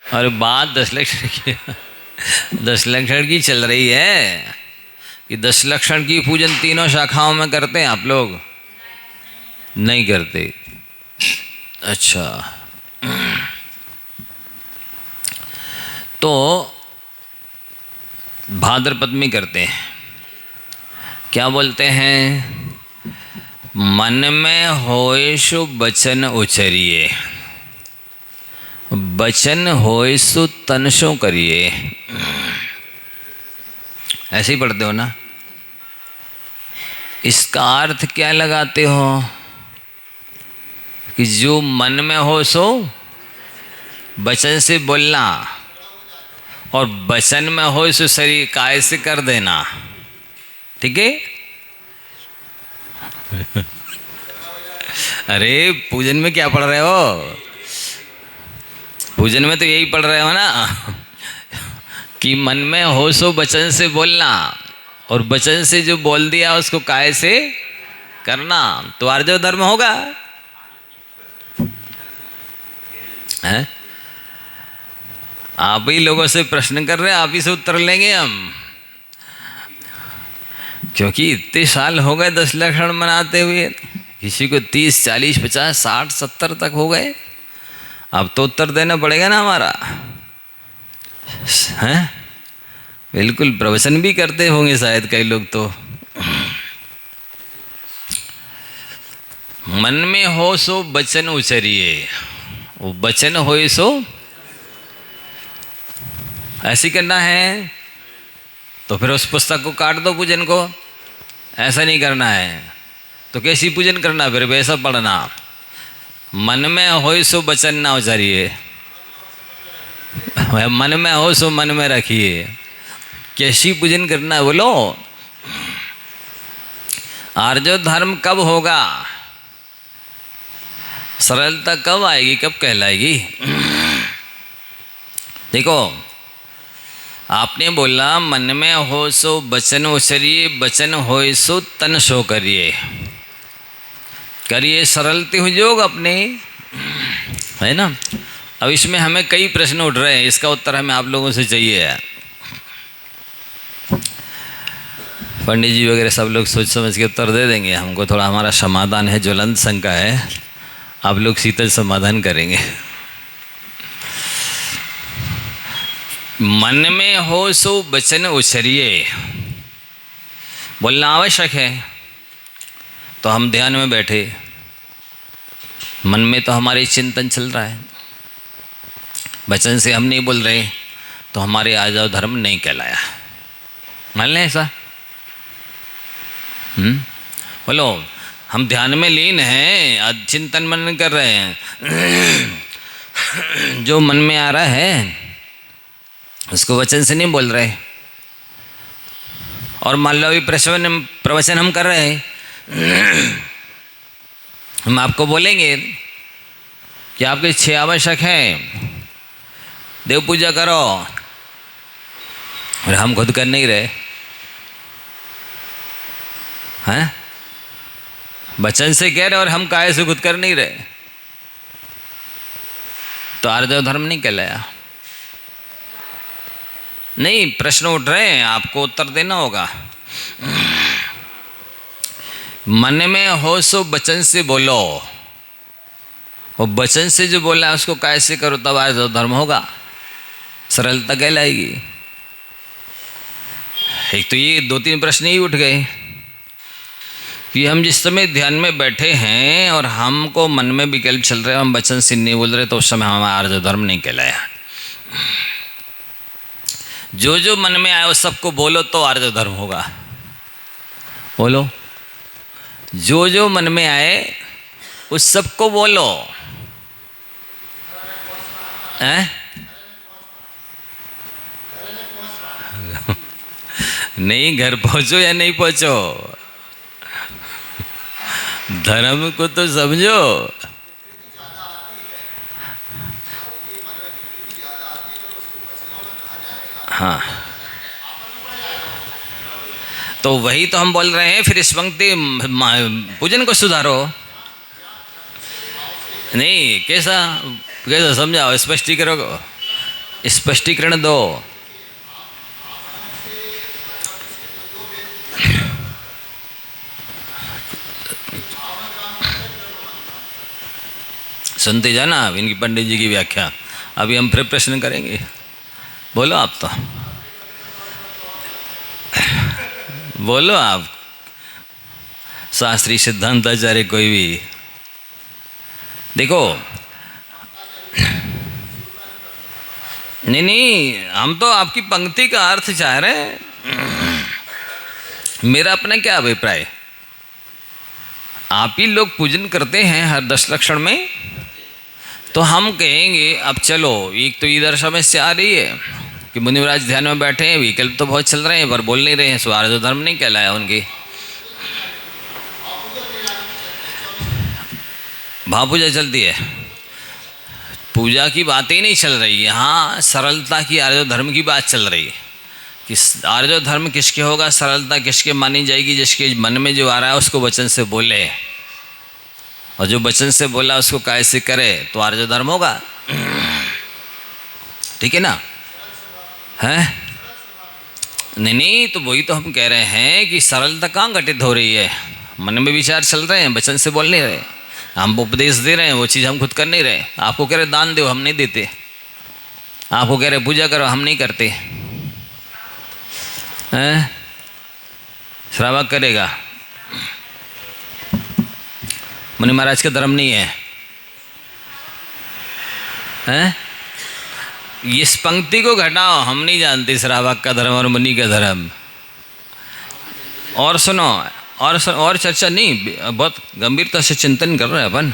और बात 10 लक्षण की 10 लक्षण की चल रही है कि 10 लक्षण की पूजन तीनों शाखाओं में करते हैं आप लोग? नहीं करते। अच्छा, तो भाद्रपद में करते हैं। क्या बोलते हैं? मन में होय सु बचन उचरिए, बचन होय सु तन सो करिए। ऐसे ही पढ़ते हो ना? इसका अर्थ क्या लगाते हो कि जो मन में हो सो वचन से बोलना, और वचन में हो सो शरीर काय से कर देना। ठीक है? अरे पूजन में क्या पढ़ रहे हो? पूजन में तो यही पढ़ रहे हो ना कि मन में हो सो वचन से बोलना, और वचन से जो बोल दिया उसको काय से करना, तो आर्जव धर्म होगा। है? आप ही लोगों से प्रश्न कर रहे हैं, आप ही से उत्तर लेंगे हम, क्योंकि इतने साल हो गए 10 लक्षण मनाते हुए। किसी को 30, 40, 50, 60, 70 तक हो गए। अब तो उत्तर देना पड़ेगा ना हमारा। हैं? बिल्कुल, प्रवचन भी करते होंगे शायद कई लोग तो। मन में हो सो बचन उचरिए, वो बचन होए सो ऐसी करना है। तो फिर उस पुस्तक को काट दो, पूजन को। ऐसा नहीं करना है तो कैसी पूजन करना? फिर वैसा पढ़ना, मन में होए सो बचन ना उचरिए, मन में हो सो मन में रखिए। कैसी पूजन करना है बोलो? आर्जव धर्म कब होगा? सरलता कब आएगी, कब कहलाएगी? देखो, आपने बोला मन में हो सो बचन उचरिए, बचन होए सो तन सो करिए। करिए सरलते हो योग अपने, है ना? अब इसमें हमें कई प्रश्न उठ रहे हैं, इसका उत्तर हमें आप लोगों से चाहिए। पंडित जी वगैरह सब लोग सोच समझ के उत्तर दे देंगे हमको। थोड़ा हमारा समाधान है, ज्वलंत शंका है, आप लोग शीतल समाधान करेंगे। मन में हो सो बचन उचरिए बोलना आवश्यक है। तो हम ध्यान में बैठे, मन में तो हमारे चिंतन चल रहा है, वचन से हम नहीं बोल रहे, तो हमारे आर्जव धर्म नहीं कहलाया। मान लें ऐसा? बोलो, हम ध्यान में लीन हैं, चिंतन मनन कर रहे हैं, जो मन में आ रहा है उसको वचन से नहीं बोल रहे, और मान लो अभी प्रवचन हम कर रहे हैं, हम आपको बोलेंगे कि आपके 6 आवश्यक हैं, देव पूजा करो, और हम खुद कर नहीं रहे हैं। वचन से कह रहे और हम काय से खुद कर नहीं रहे, तो आर्जव धर्म नहीं कहलाया। नहीं, प्रश्न उठ रहे हैं, आपको उत्तर देना होगा। मन में हो सो वचन से बोलो, और वचन से जो बोला उसको कैसे करो, तब आर्जव धर्म होगा, सरलता कहलाएगी। एक तो ये 2-3 प्रश्न ही उठ गए कि हम जिस समय ध्यान में बैठे हैं और हमको मन में विकल्प चल रहे हैं, हम वचन से नहीं बोल रहे, तो उस समय हमारा आर्जव धर्म नहीं कहलाया। जो जो मन में आए वो सबको बोलो तो आर्जव धर्म होगा। बोलो, जो जो मन में आए उस सबको बोलो। हैं? नहीं, घर पहुंचो या नहीं पहुंचो, धर्म को तो समझो। हाँ, तो वही तो हम बोल रहे हैं। फिर इस पंक्ति पूजन को सुधारो। नहीं, कैसा कैसा समझाओ, स्पष्टीकरण को। स्पष्टीकरण दो। सुनते जाना आप इनकी पंडित जी की व्याख्या। अभी हम फिर प्रश्न करेंगे, बोलो आप तो, बोलो आप, शास्त्री सिद्धांताचार्य कोई भी। देखो नहीं नहीं, हम तो आपकी पंक्ति का अर्थ चाह रहे हैं। मेरा अपना क्या अभिप्राय, आप ही लोग पूजन करते हैं हर 10 लक्षण में, तो हम कहेंगे अब चलो, एक तो इधर समस्या आ रही है कि मुनिवराज ध्यान में बैठे हैं, विकल्प तो बहुत चल रहे हैं पर बोल नहीं रहे हैं, स्वार्थ धर्म नहीं कहलाया उनकी। भाव पूजा चलती है, पूजा की बात ही नहीं चल रही, यहाँ सरलता की आर्य धर्म की बात चल रही है कि आर्य धर्म किसके होगा, सरलता किसके मानी जाएगी, जिसके मन में जो आ रहा है उसको वचन से बोले, और जो वचन से बोला उसको काय से करे, तो आर्य धर्म होगा। ठीक है ना? है नहीं नहीं, तो वही तो हम कह रहे हैं कि सरलता कहाँ घटित हो रही है, मन में विचार चल रहे हैं, वचन से बोल नहीं रहे। हम उपदेश दे रहे हैं, वो चीज़ हम खुद कर नहीं रहे। आपको कह रहे दान दो, हम नहीं देते। आपको कह रहे पूजा करो, हम नहीं करते। हैं? श्रावक करेगा, मुनि महाराज का धर्म नहीं है। हैं? इस पंक्ति को घटाओ, हम नहीं जानते श्रावक का धर्म और मुनि का धर्म। और सुनो, और चर्चा नहीं, बहुत गंभीरता से चिंतन कर रहे हैं अपन,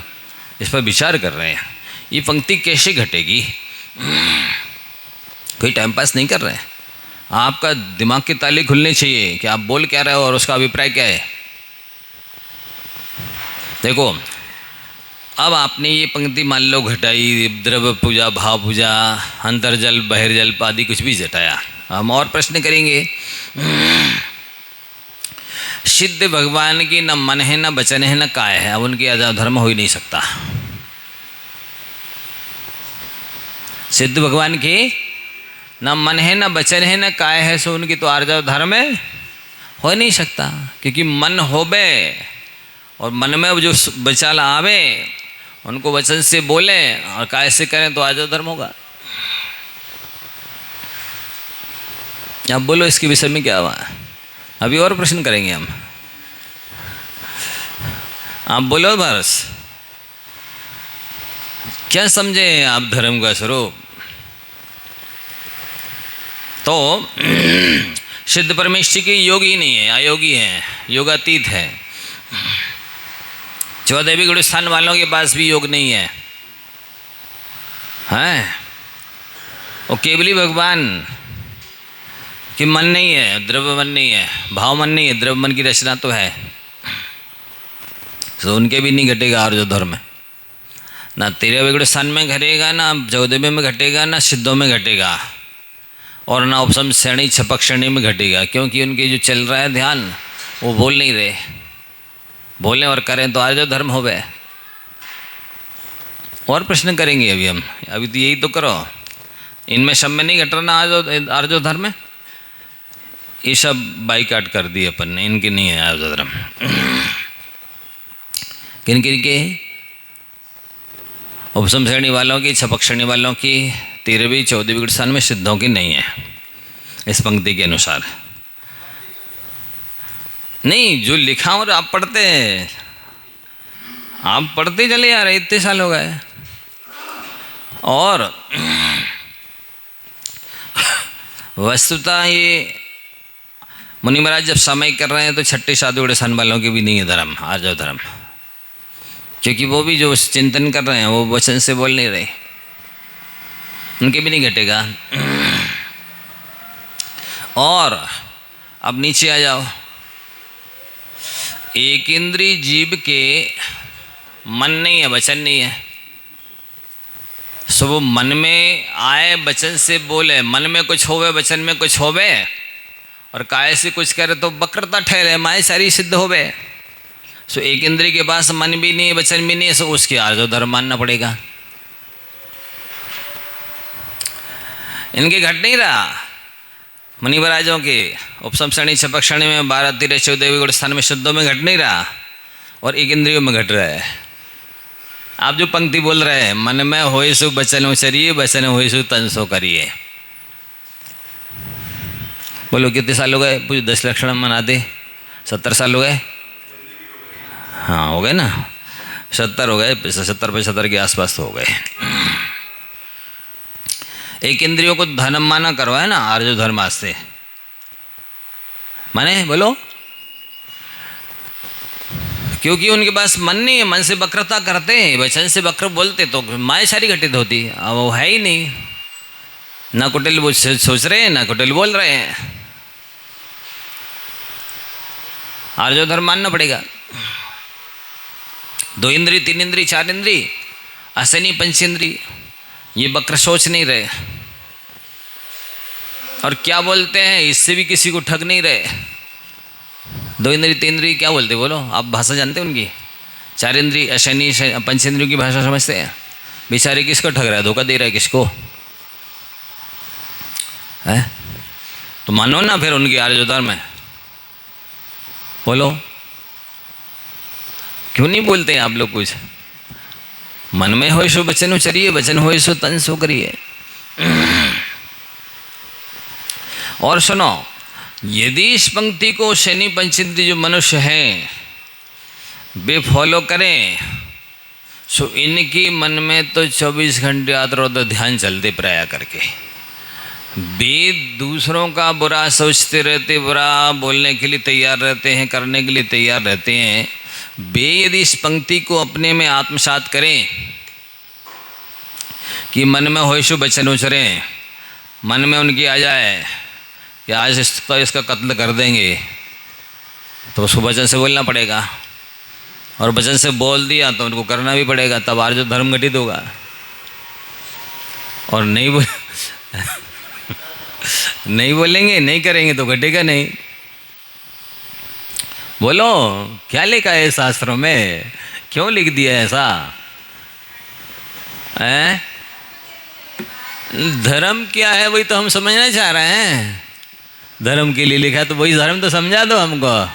इस पर विचार कर रहे हैं, ये पंक्ति कैसे घटेगी। कोई टाइम पास नहीं कर रहे हैं, आपका दिमाग के ताले खुलने चाहिए कि आप बोल क्या रहे हो और उसका अभिप्राय क्या है। देखो, अब आपने ये पंक्ति मान लो घटाई, द्रव्य पूजा, भाव पूजा, अंतर्जल बहिर्जल आदि कुछ भी घटाया, हम और प्रश्न करेंगे। सिद्ध भगवान की न मन है, न वचन है, न काय है, अब उनकी धर्म हो ही नहीं सकता। सिद्ध भगवान की न मन है, न वचन है, न काय है, सो उनकी तो आर्य धर्म हो नहीं सकता, क्योंकि मन होबे और मन में जो विचार आवे उनको वचन से बोले और काय से करें तो आर्य धर्म होगा। अब बोलो इसके विषय में क्या हुआ, अभी और प्रश्न करेंगे हम। आप बोलो बस, क्या समझे आप धर्म का स्वरूप। तो सिद्ध परमेश्वर की योगी नहीं है, अयोगी है, योगातीत है। 14 गुण स्थान वालों के पास भी योग नहीं है, हैं? वो केवली भगवान कि मन नहीं है, द्रव्य मन नहीं है, भाव मन नहीं है, द्रव्य मन की रचना तो है, तो उनके भी नहीं घटेगा आर्य धर्म। ना 13 गुण स्थान में घटेगा, ना 14 में घटेगा, ना सिद्धों में घटेगा, और ना उपसम श्रेणी छपक श्रेणी में घटेगा, क्योंकि उनके जो चल रहा है ध्यान वो बोल नहीं रहे। बोलें और करें तो आर्य धर्म हो गए। और प्रश्न करेंगे अभी हम, अभी तो यही तो करो, इनमें सब में नहीं घट रहा आर्य धर्म है, ये सब बाइकाट कर दिए अपन ने, इनके नहीं है आर्य धर्म। किन किन के? उपसम श्रेणी वालों की, छपक श्रेणी वालों की, 13वीं 14वीं गुण स्थान में सिद्धों की नहीं है इस पंक्ति के अनुसार। नहीं, जो लिखा और आप पढ़ते हैं, आप पढ़ते चले आ रहे, इतने साल हो गए। और वस्तुतः ये मुनि महाराज जब समय कर रहे हैं तो 6ठे 7वें गुण स्थान वालों के भी नहीं है धर्म, आर्य धर्म, क्योंकि वो भी जो चिंतन कर रहे हैं वो वचन से बोल नहीं रहे, उनके भी नहीं घटेगा। और अब नीचे आ जाओ, एक इंद्रिय जीव के मन नहीं है, वचन नहीं है, सो वो मन में आए वचन से बोले, मन में कुछ होवे वचन में कुछ होवे, और काय से कुछ करे तो वक्रता ठहरे, माए सारी सिद्ध होवे। सो एक इंद्रिय के पास मन भी नहीं है, वचन भी नहीं है, सो उसके आर्य धर्म मानना पड़ेगा। इनके घट नहीं रहा। मुनिवराजों के उपसम श्रेणी छपक श्रेणी में 12 13 14 गुण स्थान में शुद्धों में घट नहीं रहा और एक इंद्रियों में घट रहा है। आप जो पंक्ति बोल रहे हैं, मन में होए सो बचन उचरिए, बचन होए सो तन सो करिए। बोलो कितने साल हो गए पूरे 10 लक्षण मनाते? 70 साल हो गए? हाँ हो गए ना, 70 हो गए, 70-75 के आसपास तो हो गए। एक इंद्रियों को धर्म माना करो है ना, आर्य धर्म से माने बोलो, क्योंकि उनके पास मन नहीं है, मन से वक्रता करते हैं, वचन से वक्र बोलते तो माया सारी घटित होती। अब वो है ही नहीं, ना कुटिल वो सोच रहे हैं ना कुटिल बोल रहे हैं। आर्य धर्म मानना पड़ेगा। 2 इंद्री 3 इंद्री 4 इंद्री असनी पंचेंद्री ये वक्र सोच नहीं रहे और क्या बोलते हैं, इससे भी किसी को ठग नहीं रहे। 2 इंद्री 3 इंद्री क्या बोलते बोलो, आप भाषा जानते हैं उनकी? 4 इंद्री अशनि पंचेंद्रियों की भाषा समझते हैं? बेचारे किसको ठग रहा है, धोखा दे रहा है किसको है? तो मानो ना फिर उनकी आर्य धर्म है। बोलो क्यों नहीं बोलते हैं आप लोग कुछ? मन में हो सो बचन उचरिए, बचन हो सो तन सो करिए। और सुनो, यदि इस पंक्ति को शनि पंचेंद्रिय जो मनुष्य हैं वे फॉलो करें सो इनकी मन में तो 24 घंटे आत्रोद ध्यान चलते प्राया करके। वे दूसरों का बुरा सोचते रहते, बुरा बोलने के लिए तैयार रहते हैं, करने के लिए तैयार रहते हैं। वे यदि इस पंक्ति को अपने में आत्मसात करें कि मन में होए सो बचन उचरें, मन में उनकी आ जाए कि आज इसका कत्ल कर देंगे, तो उसको वचन से बोलना पड़ेगा और वचन से बोल दिया तो उनको करना भी पड़ेगा, तब आर्य धर्म घटित होगा। और नहीं बोलेंगे, नहीं करेंगे तो घटेगा नहीं। बोलो क्या लिखा है शास्त्रों में, क्यों लिख दिया ऐसा है? धर्म क्या है वही तो हम समझना चाह रहे हैं। धर्म के लिए लिखा है तो वही धर्म तो समझा दो हमको।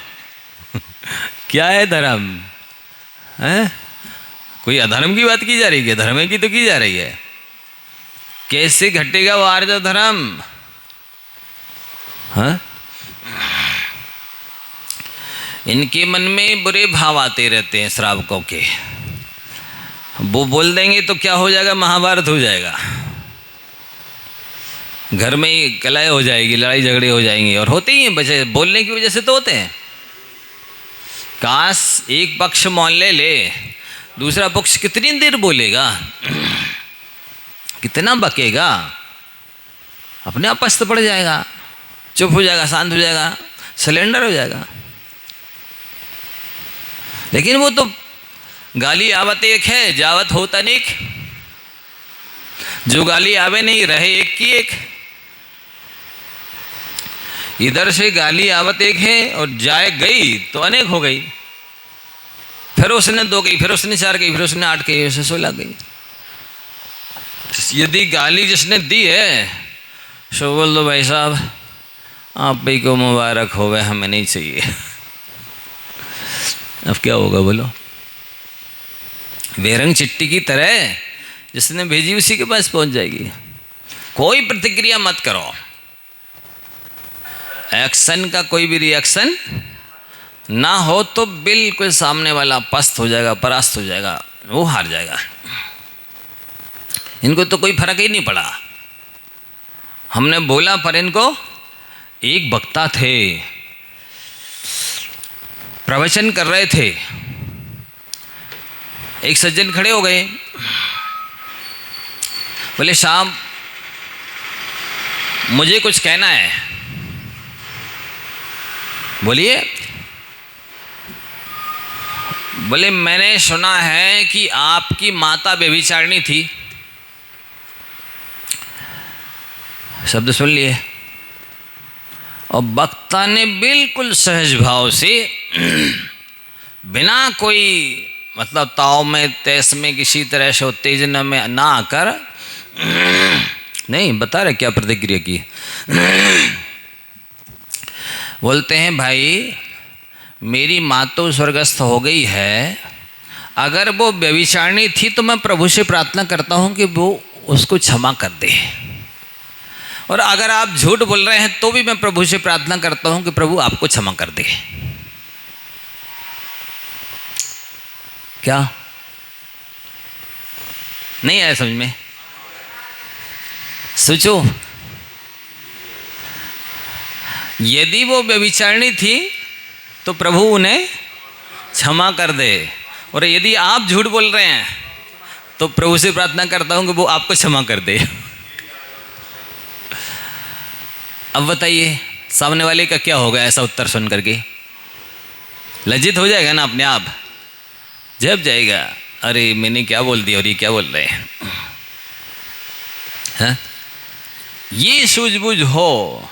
क्या है धर्म है? कोई अधर्म की बात की जा रही है? धर्म की तो की जा रही है। कैसे घटेगा वो आर्य धर्म? हाँ, इनके मन में बुरे भाव आते रहते हैं श्रावकों के। वो बोल देंगे तो क्या हो जाएगा, महाभारत हो जाएगा, घर में ही कलह हो जाएगी, लड़ाई झगड़े हो जाएंगे। और होते ही हैं, बच्चे बोलने की वजह से तो होते हैं। काश एक पक्ष मान ले, दूसरा पक्ष कितनी देर बोलेगा, कितना बकेगा, अपने आप पस्त पड़ जाएगा, चुप हो जाएगा, शांत हो जाएगा, सिलेंडर हो जाएगा। लेकिन वो तो गाली आवत एक है, जावत होता नहीं। जो गाली आवे नहीं रहे एक की एक। इधर से गाली आवत एक है और जाए गई तो अनेक हो गई। फिर उसने 2 कही, फिर उसने 4 कही, फिर उसने 8 कही, उसने 16 कही। यदि गाली जिसने दी है सो बोल दो भाई साहब आप ही को मुबारक होवे, हमें नहीं चाहिए। अब क्या होगा बोलो? बेरंग चिट्ठी की तरह जिसने भेजी उसी के पास पहुंच जाएगी। कोई प्रतिक्रिया मत करो, एक्शन का कोई भी रिएक्शन ना हो तो बिल्कुल सामने वाला पस्त हो जाएगा, परास्त हो जाएगा, वो हार जाएगा। इनको तो कोई फर्क ही नहीं पड़ा। हमने बोला पर इनको, एक वक्ता थे प्रवचन कर रहे थे, एक सज्जन खड़े हो गए, बोले शाम मुझे कुछ कहना है। बोलिए। बोले मैंने सुना है कि आपकी माता व्यभिचारिणी थी। शब्द सुन लिए। और वक्ता ने बिल्कुल सहज भाव से बिना कोई मतलब ताव में तैस में किसी तरह से उत्तेजना में ना आकर नहीं बता रहे क्या प्रतिक्रिया की। बोलते हैं भाई मेरी माँ तो स्वर्गस्थ हो गई है, अगर वो व्यभिचारिणी थी तो मैं प्रभु से प्रार्थना करता हूँ कि वो उसको क्षमा कर दे, और अगर आप झूठ बोल रहे हैं तो भी मैं प्रभु से प्रार्थना करता हूँ कि प्रभु आपको क्षमा कर दे। क्या नहीं आया समझ में? सोचो, यदि वो व्यभिचारिणी थी तो प्रभु उन्हें क्षमा कर दे, और यदि आप झूठ बोल रहे हैं तो प्रभु से प्रार्थना करता हूं कि वो आपको क्षमा कर दे। अब बताइए सामने वाले का क्या होगा ऐसा उत्तर सुन करके? लज्जित हो जाएगा ना अपने आप, जब जाएगा अरे मैंने क्या बोल दिया और ये क्या बोल रहे हैं। हाँ? ये सूझबूझ हो,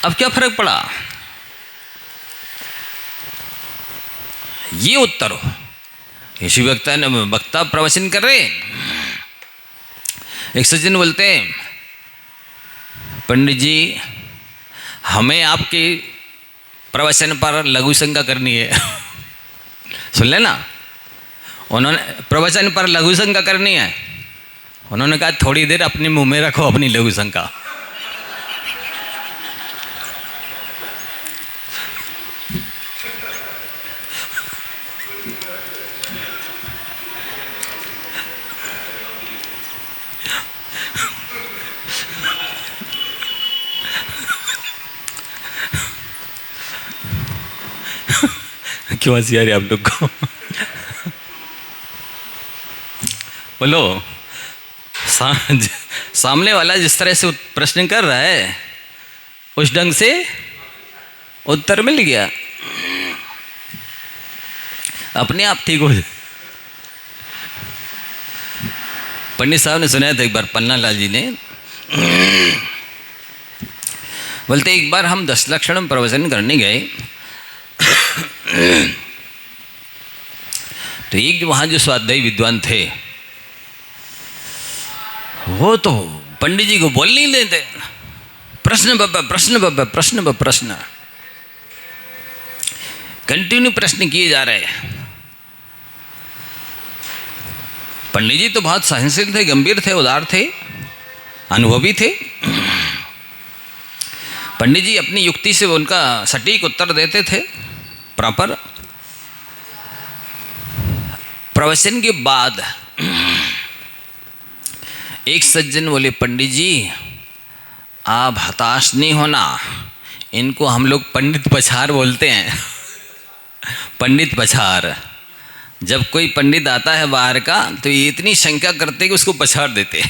अब क्या फर्क पड़ा? ये उत्तर हो। यीशु वक्ता प्रवचन कर रहे, एक सज्जन बोलते हैं पंडित जी हमें आपके प्रवचन पर लघु शंका करनी है। सुन लेना, उन्होंने प्रवचन पर लघु शंका करनी है। उन्होंने कहा थोड़ी देर अपने मुंह में रखो अपनी लघु शंका। क्यों हंसी आ रही आप लोग को? बोलो, सामने वाला जिस तरह से प्रश्न कर रहा है उस ढंग से उत्तर मिल गया, अपने आप ठीक हो जाए। पंडित साहब ने सुनाया था एक बार, पन्ना लाल जी ने बोलते एक बार हम 10 लक्षण प्रवचन करने गए, तो एक वहां जो स्वाध्यायी विद्वान थे वो तो पंडित जी को बोल नहीं देते, प्रश्न बाबा प्रश्न बाबा प्रश्न बाबा प्रश्न, कंटिन्यू प्रश्न किए जा रहे हैं। पंडित जी तो बहुत सहनशील थे, गंभीर थे, उदार थे, अनुभवी थे। पंडित जी अपनी युक्ति से उनका सटीक उत्तर देते थे, प्रॉपर। प्रवचन के बाद एक सज्जन बोले पंडित जी आप हताश नहीं होना, इनको हम लोग पंडित पछाड़ बोलते हैं। पंडित पछाड़, जब कोई पंडित आता है बाहर का तो ये इतनी शंका करते कि उसको पछाड़ देते।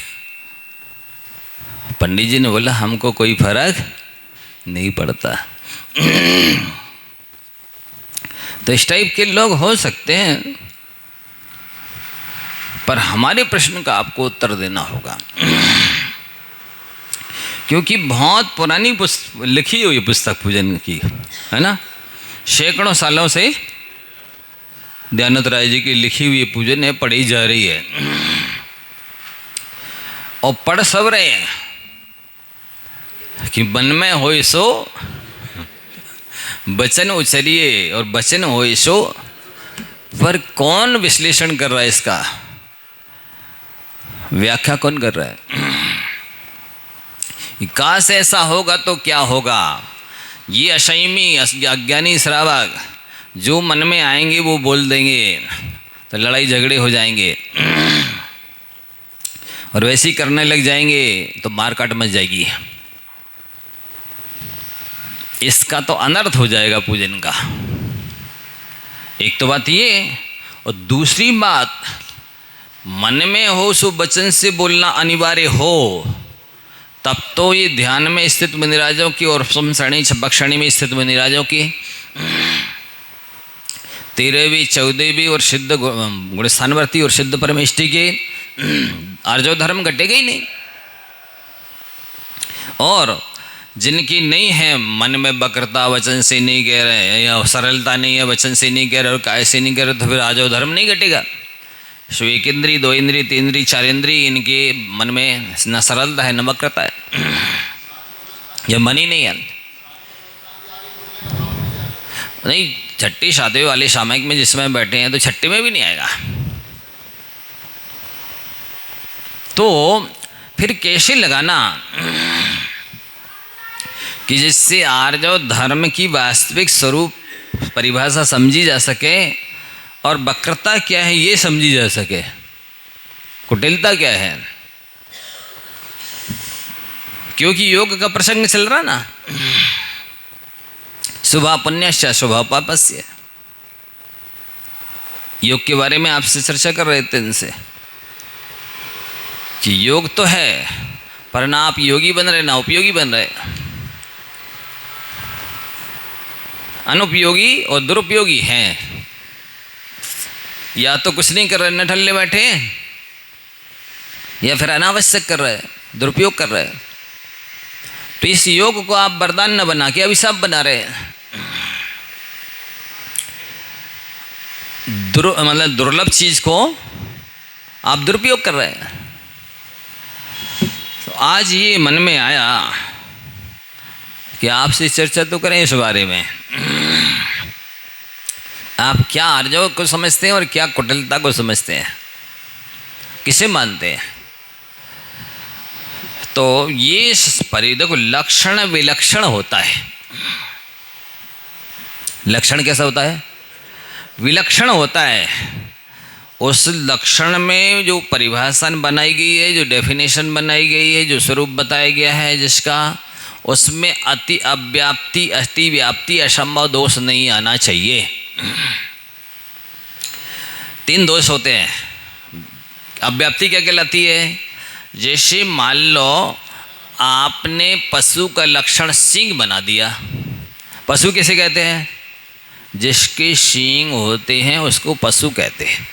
पंडित जी ने बोला हमको कोई फर्क नहीं पड़ता। तो इस टाइप के लोग हो सकते हैं, पर हमारे प्रश्न का आपको उत्तर देना होगा, क्योंकि बहुत पुरानी लिखी हुई पुस्तक पूजन की है ना, सैकड़ों सालों से दयानंद राय जी की लिखी हुई पूजन है, पढ़ी जा रही है और पढ़ सब रहे हैं कि मन में होए सो वचन उचरिए और वचन होए सो, पर कौन विश्लेषण कर रहा है इसका, व्याख्या कौन कर रहा है? काश ऐसा होगा तो क्या होगा। ये असंयमी अज्ञानी श्रावक जो मन में आएंगे वो बोल देंगे, तो लड़ाई झगड़े हो जाएंगे और वैसे ही करने लग जाएंगे तो मार काट मच जाएगी। इसका तो अनर्थ हो जाएगा पूजन का। एक तो बात ये, और दूसरी बात मन में हो सो वचन से बोलना अनिवार्य हो, तब तो ये ध्यान में स्थित मुनिराजों की और श्रेणी 26 में स्थित मुनिराजों की 13वीं 14वीं और सिद्ध गुणस्थानवर्ती और सिद्ध परमेष्टि के आर्जव धर्म घटेगा ही नहीं। और जिनकी नहीं है, मन में वक्रता वचन से नहीं कह रहे, या सरलता नहीं है वचन से नहीं कह रहे और काय से नहीं कह रहे, तो फिर आर्जव धर्म नहीं घटेगा। सो एक इंद्री, दो इंद्री, तीन इंद्री, चार इंद्री, इनके मन में न सरलता है न वक्रता है। यह मन ही नहीं है। नहीं, छठी शादी वाले सामयिक में जिसमें बैठे हैं तो छठी में भी नहीं आएगा। तो फिर कैसे लगाना कि जिससे आर्य धर्म की वास्तविक स्वरूप परिभाषा समझी जा सके और वक्रता क्या है ये समझी जा सके, कुटिलता क्या है। क्योंकि योग का प्रसंग चल रहा ना, शुभा पुण्यस्य शुभा पापस्य। योग के बारे में आपसे चर्चा कर रहे थे इनसे कि योग तो है पर ना आप योगी बन रहे ना उपयोगी बन रहे, अनुपयोगी और दुरुपयोगी हैं। या तो कुछ नहीं कर रहे, न ठल्ले बैठे, या फिर अनावश्यक कर रहे, दुरुपयोग कर रहे। तो इस योग को आप वरदान न बना के अभिशाप बना रहे, मतलब दुर्लभ चीज को आप दुरुपयोग कर रहे हैं। तो आज ये मन में आया कि आपसे चर्चा तो करें इस बारे में, आप क्या आर्जव को समझते हैं और क्या कुटिलता को समझते हैं, किसे मानते हैं। तो ये देखो लक्षण विलक्षण होता है। लक्षण कैसा होता है? विलक्षण होता है। उस लक्षण में जो परिभाषा बनाई गई है, जो डेफिनेशन बनाई गई है, जो स्वरूप बताया गया है जिसका, उसमें अति अव्याप्ति, अति व्याप्ति, असंभव दोष नहीं आना चाहिए। तीन दोष होते हैं। अव्याप्ति क्या कहलाती है? जैसे मान लो आपने पशु का लक्षण सींग बना दिया। पशु किसे कहते हैं? जिसके सींग होते हैं उसको पशु कहते हैं।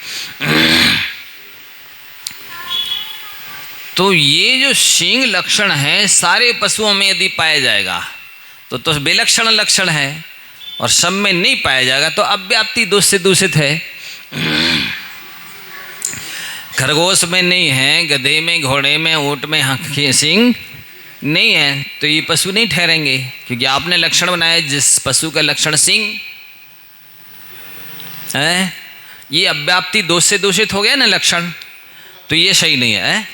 तो ये जो सींग लक्षण है सारे पशुओं में यदि पाया जाएगा तो विलक्षण लक्षण है, और सब में नहीं पाया जाएगा तो अव्याप्ति दोष से दूषित है। खरगोश में नहीं है, गधे में, घोड़े में, ऊंट में सींग नहीं है तो ये पशु नहीं ठहरेंगे, क्योंकि आपने लक्षण बनाया जिस पशु का लक्षण सींग है। ये अव्याप्ति दोष से दूषित हो गया ना लक्षण, तो ये सही नहीं है।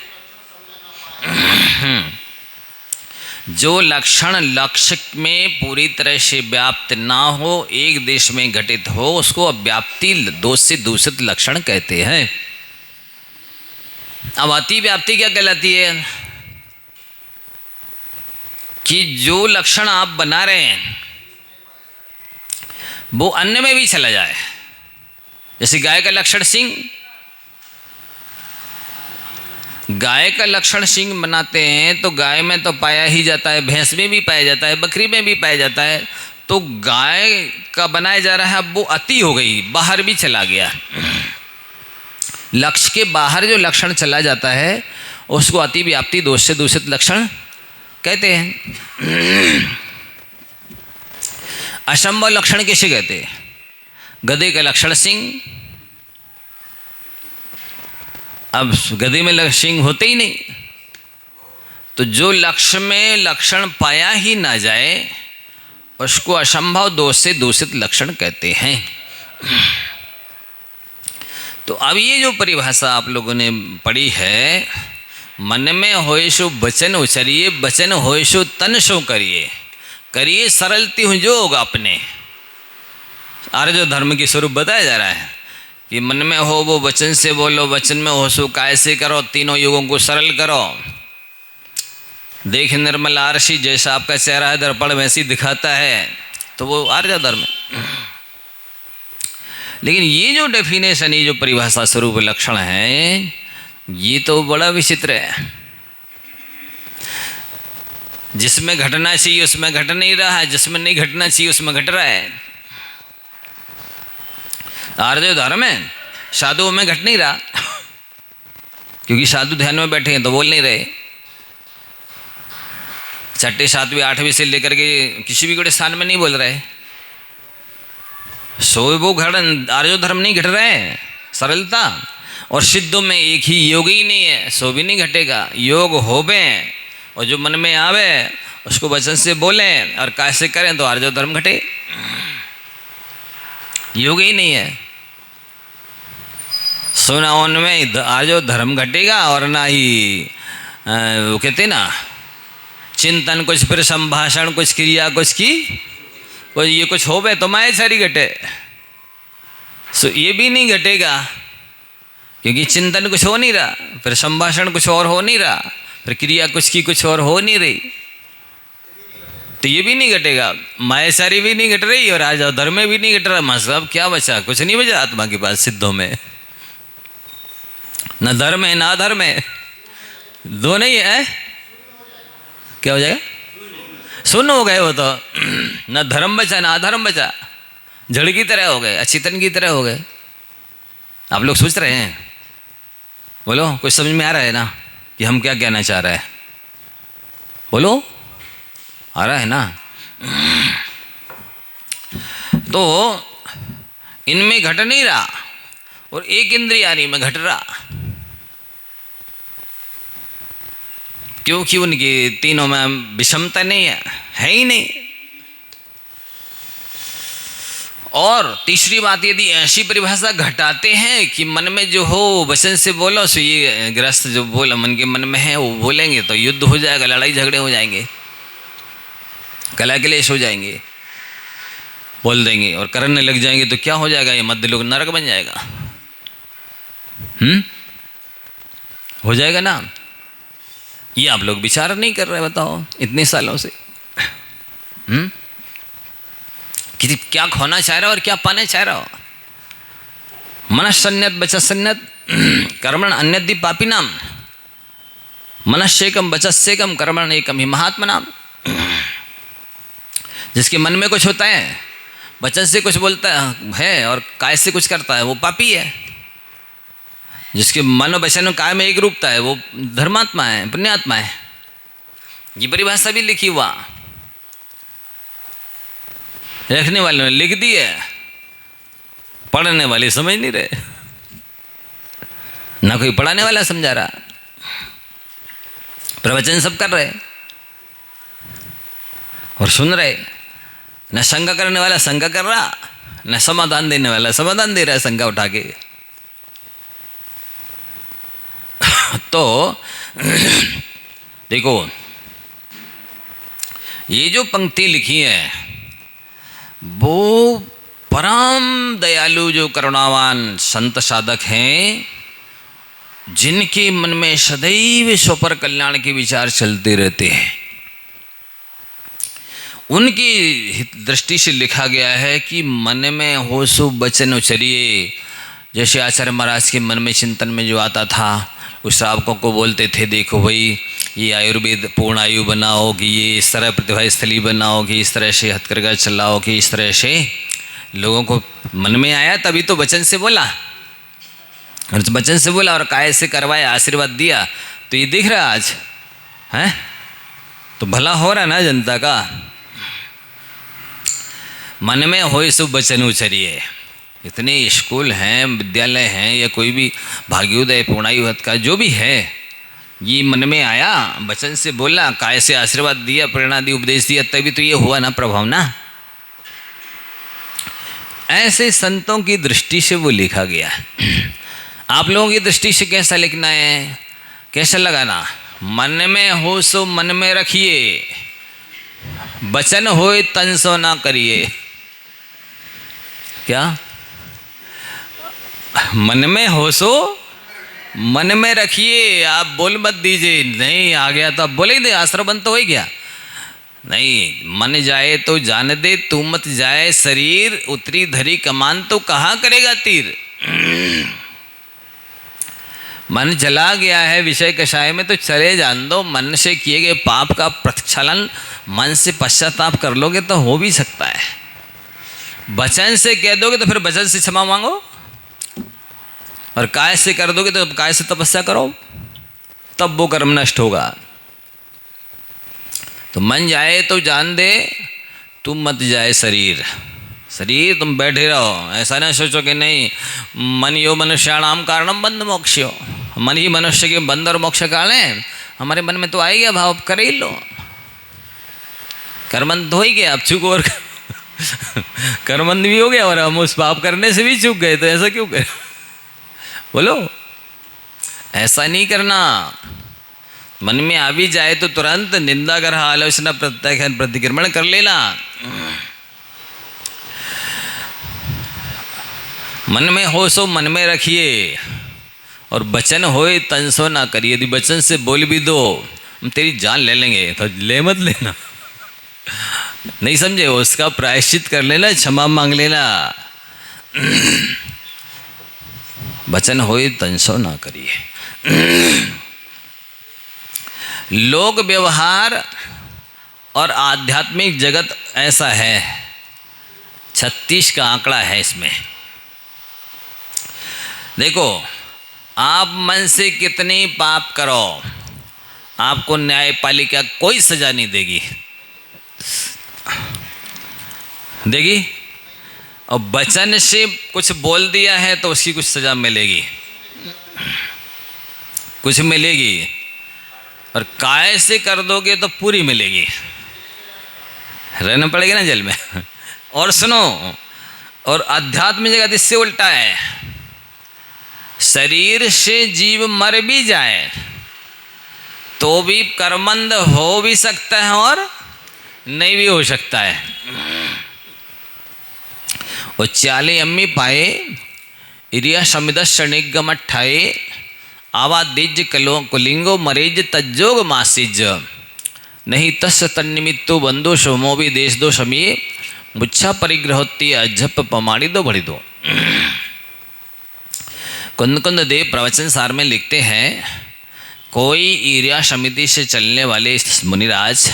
जो लक्षण लक्ष्य में पूरी तरह से व्याप्त ना हो, एक देश में घटित हो, उसको अव्याप्ति दोष से दूषित लक्षण कहते हैं। अब अति व्याप्ति क्या कहलाती है? कि जो लक्षण आप बना रहे हैं वो अन्य में भी चला जाए। जैसे गाय का लक्षण सींग, गाय का लक्षण सींग बनाते हैं तो गाय में तो पाया ही जाता है, भैंस में भी पाया जाता है, बकरी में भी पाया जाता है। तो गाय का बनाया जा रहा है, अब वो अति हो गई, बाहर भी चला गया। लक्ष्य के बाहर जो लक्षण चला जाता है उसको अति व्याप्ति दोष से दूषित लक्षण कहते हैं। असंभव लक्षण किसे कहते हैं? गधे का लक्षण सिंह। अब गधे में सिंह होते ही नहीं, तो जो लक्ष्य में लक्षण पाया ही ना जाए उसको असंभव दोष से दूषित लक्षण कहते हैं। तो अब ये जो परिभाषा आप लोगों ने पढ़ी है, मन में होए सो वचन उचरिए, वचन होए सो तन सो करिए, करिए सरलती हूँ जो होगा अपने। आर्य धर्म की स्वरूप बताया जा रहा है कि मन में हो वो वचन से बोलो, वचन में हो सो काय से करो, तीनों युगों को सरल करो। देख निर्मल आरसी, जैसा आपका चेहरा है दर्पण वैसी दिखाता है, तो वो आर्य धर्म है। लेकिन ये जो डेफिनेशन, ये जो परिभाषा स्वरूप लक्षण है, ये तो बड़ा विचित्र है। जिसमें घटना चाहिए उसमें घट नहीं रहा है, जिसमें नहीं घटना चाहिए उसमें घट रहा है। आर्य धर्म में साधुओं में घट नहीं रहा, क्योंकि साधु ध्यान में बैठे हैं तो बोल नहीं रहे। छठे सातवीं आठवीं से लेकर के किसी भी बड़े स्थान में नहीं बोल रहे। सो वो घड़ आर्य धर्म नहीं घट रहे हैं, सरलता। और सिद्धों में एक ही योग ही नहीं है, सो भी नहीं घटेगा। योग होवे और जो मन में आवे उसको वचन से बोलें और काय से करें तो आर्जव धर्म घटे। योग ही नहीं है, सुना उनमें आर्जव धर्म घटेगा और ना ही वो कहते ना चिंतन कुछ, फिर संभाषण कुछ, क्रिया कुछ की कुछ, ये कुछ होवे तो माया सारी घटे। सो ये भी नहीं घटेगा क्योंकि चिंतन कुछ हो नहीं रहा, फिर संभाषण कुछ और हो नहीं रहा, फिर क्रिया कुछ की कुछ और हो नहीं रही, तो ये भी नहीं घटेगा। माया सारी भी नहीं घट रही और आज धर्म में भी नहीं घट रहा। मतलब क्या बचा? कुछ नहीं बचा आत्मा के पास सिद्धों में। न धर्म है ना अधर्म है, दोनों ही है। क्या हो जाएगा? शून्य हो गए वो तो। न धर्म बचा ना अधर्म बचा, जड़ की तरह हो गए, अचेतन की तरह हो गए। आप लोग सोच रहे हैं? बोलो, कुछ समझ में आ रहा है ना कि हम क्या कहना चाह रहे हैं? बोलो, आ रहा है ना? तो इनमें घट नहीं रहा और एक इंद्रियानी में घट रहा, क्योंकि उनकी तीनों में विषमता नहीं है ही नहीं। और तीसरी बात, यदि ऐसी परिभाषा घटाते हैं कि मन में जो हो वचन से बोलो, सो ये ग्रस्त जो बोला मन के मन में है वो बोलेंगे तो युद्ध हो जाएगा, लड़ाई झगड़े हो जाएंगे, कलह क्लेश हो जाएंगे, बोल देंगे और करने लग जाएंगे तो क्या हो जाएगा? ये मध्य लोग नरक बन जाएगा। हो जाएगा ना? ये आप लोग विचार नहीं कर रहे, बताओ इतने सालों से। कि क्या खोना चाह रहे हो और क्या पाना चाह रहे हो? मनस्सन्यत वचस्सन्यत कर्मण अन्यद्धि पापिनाम, मनस्सेकम वचस्सेकम कर्मण एकम ही महात्मनाम। जिसके मन में कुछ होता है, वचन से कुछ बोलता है और काय से कुछ करता है, वो पापी है। जिसके मन वचन काय में एक रूपता है, वो धर्मात्मा है, पुण्यात्मा है। ये परिभाषा भी लिखी हुआ, लिखने वाले ने लिख दी है, पढ़ने वाले समझ नहीं रहे, ना कोई पढ़ाने वाला समझा रहा, प्रवचन सब कर रहे और सुन रहे। न शंका करने वाला शंका कर रहा, न समाधान देने वाला समाधान दे रहा है शंका उठा के। तो देखो, ये जो पंक्ति लिखी है वो परम दयालु जो करुणावान संत साधक हैं, जिनके मन में सदैव स्वपर कल्याण के विचार चलते रहते हैं, उनकी दृष्टि से लिखा गया है कि मन में हो सो वचन उचरिए। जैसे आचार्य महाराज के मन में चिंतन में जो आता था, उस श्रावकों को बोलते थे, देखो भाई ये आयुर्वेद पूर्ण आयु बनाओ, कि ये इस तरह प्रतिभा स्थली बनाओ, कि इस तरह से हथकरघा चलाओ, कि इस तरह से लोगों को मन में आया, तभी तो वचन से बोला। और वचन से बोला और काय से करवाया, आशीर्वाद दिया, तो ये दिख रहा आज है, तो भला हो रहा ना जनता का। मन में हो सब वचन उचरिए। इतने स्कूल हैं, विद्यालय हैं, या कोई भी भाग्योदय पूर्णायु हत का जो भी है, ये मन में आया, वचन से बोला, काय से आशीर्वाद दिया, प्रेरणा दी, उपदेश दिया, तभी तो ये हुआ ना प्रभाव ना। ऐसे संतों की दृष्टि से वो लिखा गया। आप लोगों की दृष्टि से कैसा लिखना है, कैसा लगाना? मन में हो सो मन में रखिए, वचन होए तन सो ना करिए। क्या? मन में हो सो मन में रखिए, आप बोल मत दीजिए। नहीं आ गया तो आप बोले ही दे, आश्रम बंद तो हो ही गया। नहीं, मन जाए तो जान दे, तू मत जाए शरीर, उतरी धरी कमान तो कहाँ करेगा तीर। मन चला गया है विषय कषाय में तो चले जान दो। मन से किए गए पाप का प्रक्षालन मन से पश्चाताप कर लोगे तो हो भी सकता है। वचन से कह दोगे तो फिर वचन से क्षमा मांगो, और काय से कर दोगे तो काय से तपस्या करो, तब वो कर्म नष्ट होगा। तो मन जाए तो जान दे, तू मत जाए शरीर। शरीर तुम बैठे रहो, ऐसा ना सोचो कि नहीं मन यो मनुष्याणाम कारणम बंध मोक्ष्यो, मन ही मनुष्य के बंध और मोक्ष कारण है। हमारे मन में तो आ ही गया भाव, कर ही लो, कर्मंद हो ही गया, अब चूक और कर्मंद भी हो गया और हम उस पाप करने से भी चूक गए, तो ऐसा क्यों कर बोलो, ऐसा नहीं करना। मन में आ भी जाए तो तुरंत निंदा कर आलोचना प्रत्याख्यान प्रतिक्रमण कर लेना। मन में हो सो मन में रखिए, और वचन होए तन सो ना करिए। यदि वचन से बोल भी दो हम तेरी जान ले लेंगे तो ले मत लेना, नहीं समझे, उसका प्रायश्चित कर लेना, क्षमा मांग लेना। वचन होए तन सो ना करिए। लोक व्यवहार और आध्यात्मिक जगत ऐसा है, 36 का आंकड़ा है इसमें। देखो, आप मन से कितने पाप करो, आपको न्यायपालिका कोई सजा नहीं देगी, देगी? और वचन से कुछ बोल दिया है तो उसकी कुछ सजा मिलेगी, कुछ मिलेगी, और काय से कर दोगे तो पूरी मिलेगी, रहना पड़ेगा ना जेल में। और सुनो, और अध्यात्म जगत इससे उल्टा है, शरीर से जीव मर भी जाए तो भी कर्मंद हो भी सकता है और नहीं भी हो सकता है। और चाले अम्मी पाए इरिया समिदस निगमठाए आवादिज कलो कुलिंगो मरेज तज्जोग मासिज नहीं तस् तन्निमित्तो बंधु सोमो भी देश दो शमीय मुच्छा परिग्रहोत्ती अजप पमाड़ी दो बड़ी दो। कुंद कुंद देव प्रवचन सार में लिखते हैं, कोई ईर्या समिति से चलने वाले मुनिराज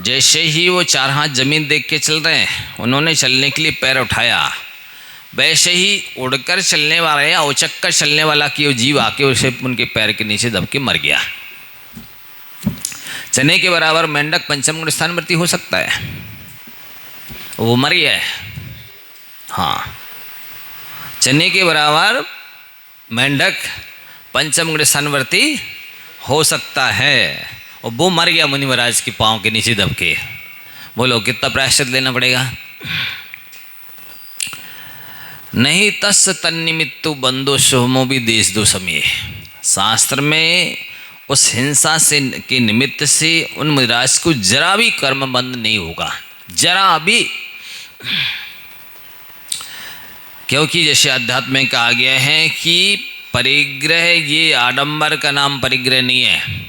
जैसे ही वो 4 हाथ जमीन देख के चल रहे हैं, उन्होंने चलने के लिए पैर उठाया, वैसे ही उड़कर चलने वाला या उचक कर चलने वाला कि वो जीव आके उसे उनके पैर के नीचे दब के मर गया। चने के बराबर मेंढक पंचम गुण स्थानवर्ती हो सकता है, वो मर गया है। हाँ, चने के बराबर मेंढक पंचम गुण स्थानवर्ती हो सकता है, और वो मर गया मुनि महाराज के पाँव के नीचे दब के। बोलो कितना प्रायश्चित लेना पड़ेगा? नहीं तस् तन्निमित्तु बंधो सोमो भी देश दो समय। शास्त्र में उस हिंसा से के निमित्त से उन मुनिराज को जरा भी कर्म बंध नहीं होगा, जरा भी। क्योंकि जैसे अध्यात्म में कहा गया है कि परिग्रह, ये आडंबर का नाम परिग्रह नहीं है।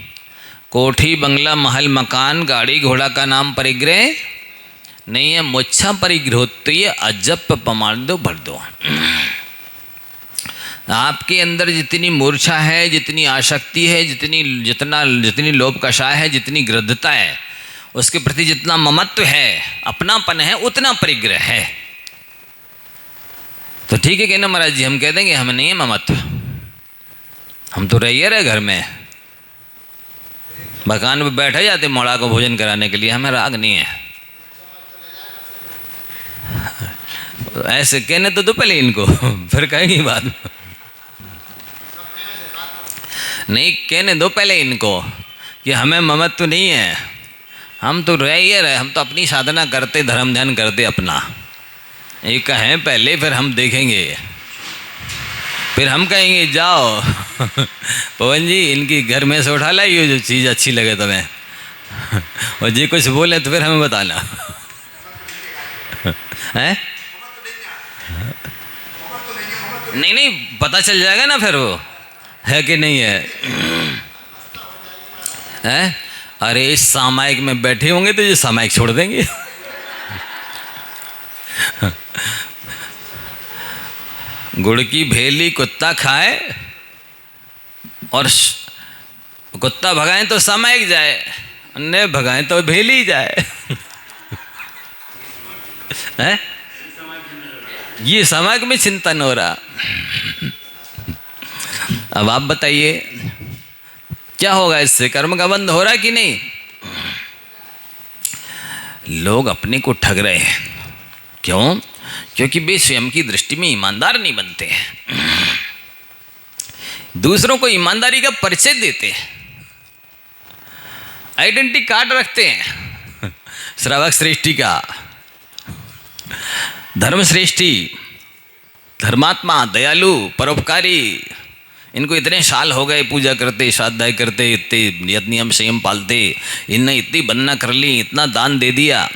कोठी बंगला महल मकान गाड़ी घोड़ा का नाम परिग्रह नहीं है। मुच्छा परिग्रह होती है अजप पमाड़ दो भर दो। आपके अंदर जितनी मूर्छा है, जितनी आसक्ति है, जितनी लोभ कषाय है, जितनी गृद्धता है, उसके प्रति जितना ममत्व है, अपनापन है, उतना परिग्रह है। तो ठीक है कहना महाराज जी, हम कह देंगे हमें नहीं है ममत्व, हम तो रहिए रहे घर में, मकान पे बैठे जाते मोड़ा को भोजन कराने के लिए, हमें राग नहीं है। ऐसे कहने तो दो पहले इनको, फिर कहेंगे बाद में। नहीं, कहने दो पहले इनको कि हमें ममत्व नहीं है, हम तो रहिए रहे, हम तो अपनी साधना करते, धर्म ध्यान करते अपना। ये कहें पहले, फिर हम देखेंगे, फिर हम कहेंगे जाओ पवन जी इनकी घर में से उठा लाइए जो चीज़ अच्छी लगे तुम्हें, और जी कुछ बोले तो फिर हमें बताना है। नहीं नहीं, पता चल जाएगा ना फिर वो है कि नहीं है, हैं? अरे इस सामायिक में बैठे होंगे तो ये सामायिक छोड़ देंगे गुड़ की भेली कुत्ता खाए और कुत्ता भगाएं तो सामायिक जाए, न भगाएं तो भेली जाए हैं? ये सामायिक में चिंतन हो रहा। अब आप बताइए क्या होगा इससे? कर्म का बंध हो रहा कि नहीं? लोग अपने को ठग रहे हैं। क्यों? क्योंकि वे स्वयं की दृष्टि में ईमानदार नहीं बनते हैं, दूसरों को ईमानदारी का परिचय देते हैं, आइडेंटिटी कार्ड रखते हैं श्रावक श्रेष्ठी का, धर्म श्रेष्ठी, धर्मात्मा, दयालु, परोपकारी। इनको इतने साल हो गए पूजा करते, स्वाध्याय करते, इतने नियम संयम पालते, इनने इतनी वंदना कर ली, इतना दान दे दिया,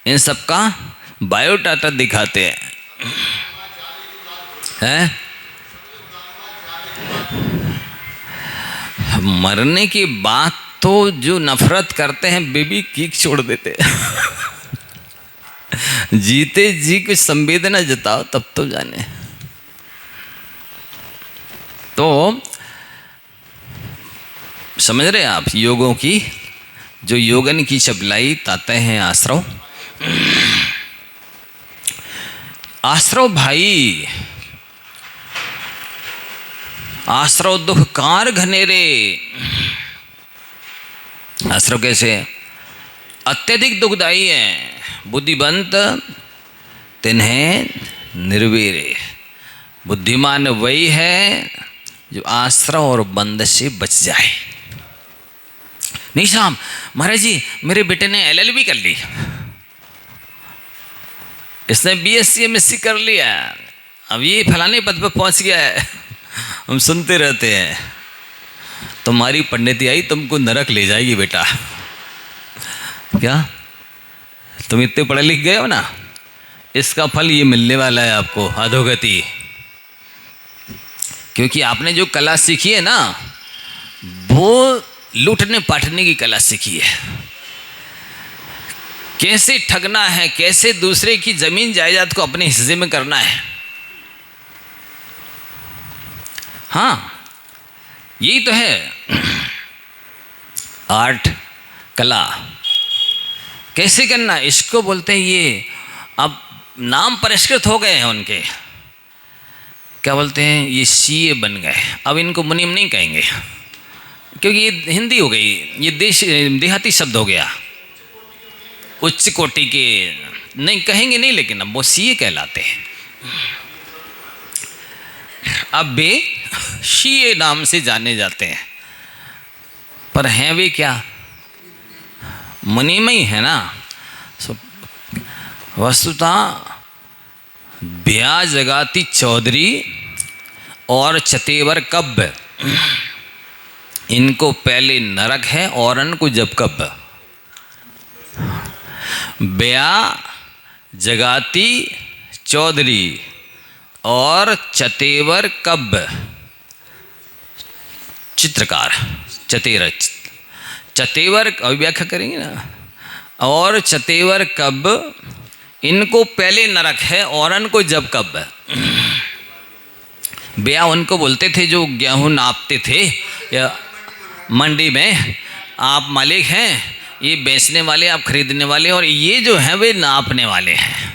इन सब का बायोडाटा दिखाते हैं। मरने के बाद तो जो नफरत करते हैं बेबी किक छोड़ देते हैं जीते जी कुछ संवेदना जताओ तब तो जाने। तो समझ रहे आप योगों की, जो योगन की चपलाई ताते हैं आश्रव। आश्रव भाई, आश्रव दुख कार घनेरे। आश्रव कैसे अत्यधिक दुखदायी है, बुद्धिवंत तिन्हें निर्वीरे। बुद्धिमान वही है जो आश्रव और बंध से बच जाए। नहीं साहब, महाराज जी मेरे बेटे ने LLB कर ली, इसने BSc MSc कर लिया, अब ये फलाने पद पर पहुंच गया है, हम सुनते रहते हैं। तुम्हारी पंडिती आई तुमको नरक ले जाएगी बेटा। क्या तुम इतने पढ़े लिख गए हो ना, इसका फल ये मिलने वाला है आपको, अधोगति। क्योंकि आपने जो कला सीखी है ना, वो लूटने पाटने की कला सीखी है। कैसे ठगना है, कैसे दूसरे की जमीन जायदाद को अपने हिस्से में करना है। हाँ, यही तो है आर्ट, कला। कैसे करना, इसको बोलते हैं। ये अब नाम परिष्कृत हो गए हैं उनके, क्या बोलते हैं, ये CA बन गए। अब इनको मुनीम नहीं कहेंगे, क्योंकि ये हिंदी हो गई, ये देहाती शब्द हो गया। उच्च कोटि के नहीं कहेंगे नहीं, लेकिन अब वो CA कहलाते हैं। अब वे CA नाम से जाने जाते हैं, पर हैं वे क्या, मुनीम ही है ना। वस्तुतः ब्याह जगाती चौधरी और चतेवर कब्ब, इनको पहले नरक है और इनको जब कब्ब। ब्याह जगाती चौधरी और चतेवर कब्ब, चित्रकार चतेवर, चतेवर व्याख्या करेंगे ना। और चतेवर कब्ब, इनको पहले नरक है और इनको जब कब्ब। ब्याह उनको बोलते थे जो गेहूं नापते थे या मंडी में, आप मालिक हैं, ये बेचने वाले, आप खरीदने वाले, और ये जो हैं वे नापने वाले हैं।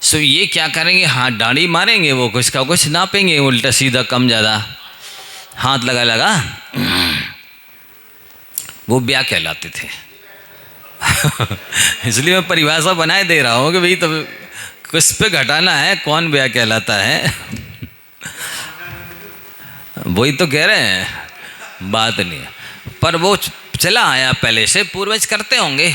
सो ये क्या करेंगे, हाथ डांडी मारेंगे, वो कुछ का कुछ नापेंगे, उल्टा सीधा कम ज़्यादा हाथ लगा लगा, वो ब्याह कहलाते थे। इसलिए मैं परिभाषा बनाए दे रहा हूँ कि भाई तब किस पे घटाना है, कौन ब्याह कहलाता है। वही तो कह रहे हैं, बात नहीं है, पर वो चला आया पहले से, पूर्वज करते होंगे,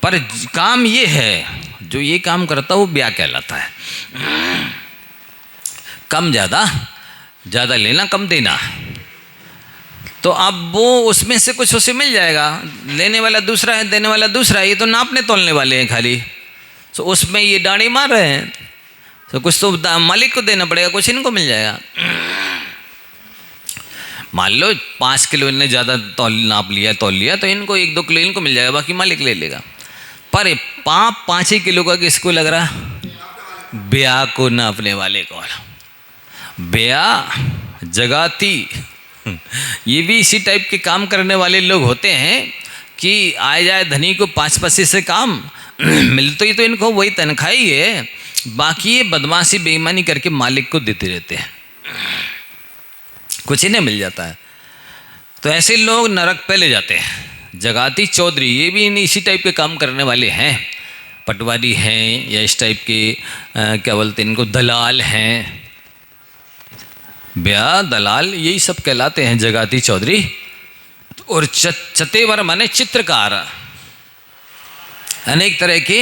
पर काम ये है, जो ये काम करता वो ब्याह कहलाता है। कम ज़्यादा, ज़्यादा लेना कम देना, तो अब वो उसमें से कुछ उसे मिल जाएगा। लेने वाला दूसरा है, देने वाला दूसरा है, ये तो नापने तोलने वाले हैं खाली। तो उसमें ये डांडी मार रहे हैं, तो कुछ तो मालिक को देना पड़ेगा, कुछ इनको मिल जाएगा। मान लो 5 किलो इन्हें ज़्यादा नाप लिया, तोल लिया, तो इनको 1-2 किलो इनको मिल जाएगा, बाकी मालिक ले लेगा। पर 5 ही किलो का किसको लग रहा, ब्याह को नापने वाले को। ब्याह जगाती, ये भी इसी टाइप के काम करने वाले लोग होते हैं कि आए जाए धनी को 5 पैसे से काम मिलते ही तो इनको वही तनख्वाह ही है, बाकी ये बदमाशी बेईमानी करके मालिक को देते रहते हैं, कुछ इन्हें मिल जाता है। तो ऐसे लोग नरक पे ले जाते हैं। जगाती चौधरी, ये भी इसी टाइप के काम करने वाले हैं, पटवारी हैं या इस टाइप के क्या बोलते हैं इनको, दलाल हैं, ब्याह दलाल यही सब कहलाते हैं जगाती चौधरी। और चतेवर माने चित्रकार, अनेक तरह के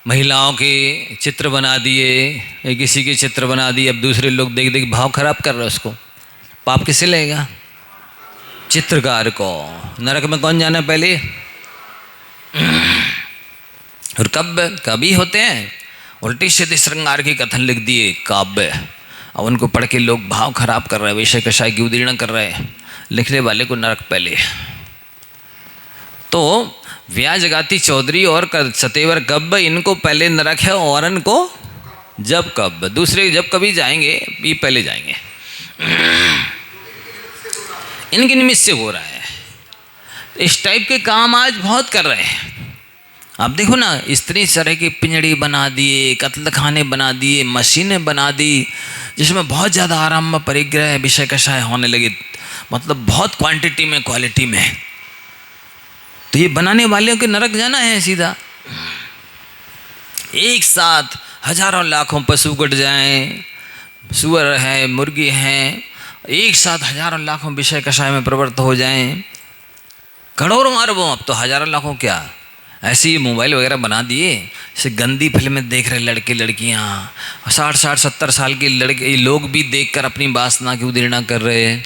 महिलाओं के चित्र बना दिए, किसी के चित्र बना दिए, अब दूसरे लोग देख देख भाव खराब कर रहे हैं उसको, पाप किसे लगेगा? चित्रकार को। नरक में कौन जाना पहले? और कवि होते हैं उल्टी सीधी श्रृंगार की कथन लिख दिए काव्य, अब उनको पढ़ के लोग भाव खराब कर रहे हैं, विषय कषाय की उदीर्ण कर रहे हैं, लिखने वाले को नरक पहले। तो व्याह जगाती चौधरी और सतेवर कब्ब, इनको पहले नरक है, और इनको जब कब्ब, दूसरे जब कभी जाएंगे ये पहले जाएंगे। इनके निमित्त से हो रहा है। इस टाइप के काम आज बहुत कर रहे हैं। आप देखो ना, इतनी तरह की पिंजड़ी बना दिए, कत्ल खाने बना दिए, मशीनें बना दी, जिसमें बहुत ज़्यादा आराम में परिग्रह विषय कषाय होने लगे, मतलब बहुत क्वांटिटी में क्वालिटी में। तो ये बनाने वालों के नरक जाना है सीधा। एक साथ हजारों लाखों पशु कट जाएं, सुअर है, मुर्गी हैं, एक साथ हजारों लाखों विषय कषाय में प्रवृत्त हो जाएं, करोड़ों अरबों, अब तो हजारों लाखों क्या, ऐसे ही मोबाइल वगैरह बना दिए, जैसे गंदी फिल्में देख रहे लड़के लड़कियाँ, 60-70 साल के लड़के लोग भी देखकर अपनी वासना की उदीर्णा कर रहे हैं,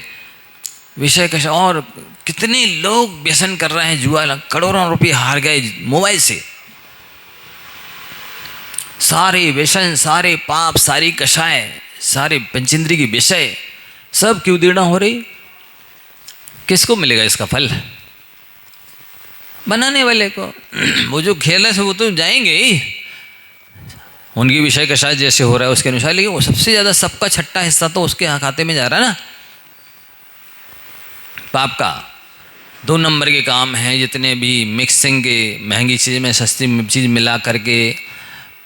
विषय कषाय। और कितने लोग व्यसन कर रहे हैं, जुआ, करोड़ों रुपये हार गए मोबाइल से। सारे व्यसन, सारे पाप, सारी कषाय, सारे पंचेंद्रिय की विषय सब की उदीर्णा हो रही। किसको मिलेगा इसका फल? बनाने वाले को। वो जो खेल है वो तो जाएंगे ही, उनकी विषय कषाय जैसे हो रहा है उसके अनुसार, लेकिन वो सबसे ज़्यादा सबका छठा हिस्सा तो उसके खाते में जा रहा है ना, पाप का। 2 नंबर के काम हैं जितने भी मिक्सिंग के, महंगी चीज़ में सस्ती चीज़ मिला करके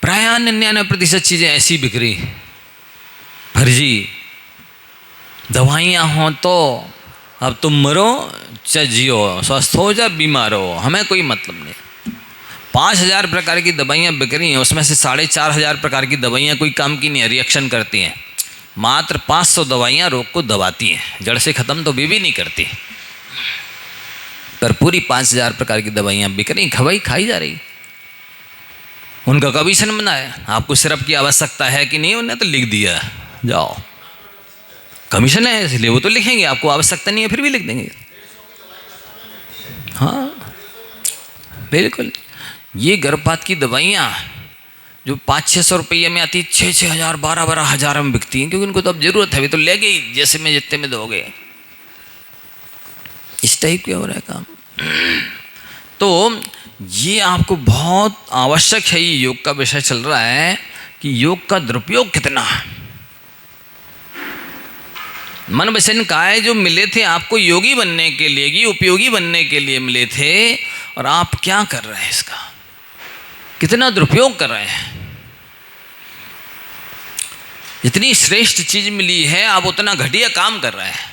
प्राय 99% चीज़ें ऐसी बिक्री, फर्जी दवाइयाँ हों तो अब तुम मरो चाहे जियो, स्वस्थ हो या बीमार हो, हमें कोई मतलब नहीं। 5000 प्रकार की दवाइयाँ बिक रही हैं, उसमें से 4500 प्रकार की दवाइयाँ कोई काम की नहीं है, रिएक्शन करती हैं। मात्र 500 दवाइयाँ रोग को दबाती हैं, जड़ से ख़त्म तो भी नहीं करती, पर पूरी 5000 प्रकार की दवाइयाँ बिक रही, खवाई खाई जा रही। उनका कमीशन बना है, आपको सिरप की आवश्यकता है कि नहीं, उन्हें तो लिख दिया, जाओ कमीशन है इसलिए वो तो लिखेंगे, आपको आवश्यकता नहीं है फिर भी लिख देंगे। हाँ बिल्कुल। ये गर्भपात की दवाइयाँ जो 500-600 रुपये में आती, 6-6 हज़ार 12-12 हज़ार में बिकती हैं, क्योंकि उनको तो अब जरूरत है, वे तो ले गई जैसे में जितने में दोगे। इस टाइप के हो रहा है काम। तो ये आपको बहुत आवश्यक है, ये योग का विषय चल रहा है कि योग का दुरुपयोग कितना है। मन वचन काय जो मिले थे आपको योगी बनने के लिए, कि उपयोगी बनने के लिए मिले थे, और आप क्या कर रहे हैं, इसका कितना दुरुपयोग कर रहे हैं। जितनी श्रेष्ठ चीज मिली है आप उतना घटिया काम कर रहे हैं।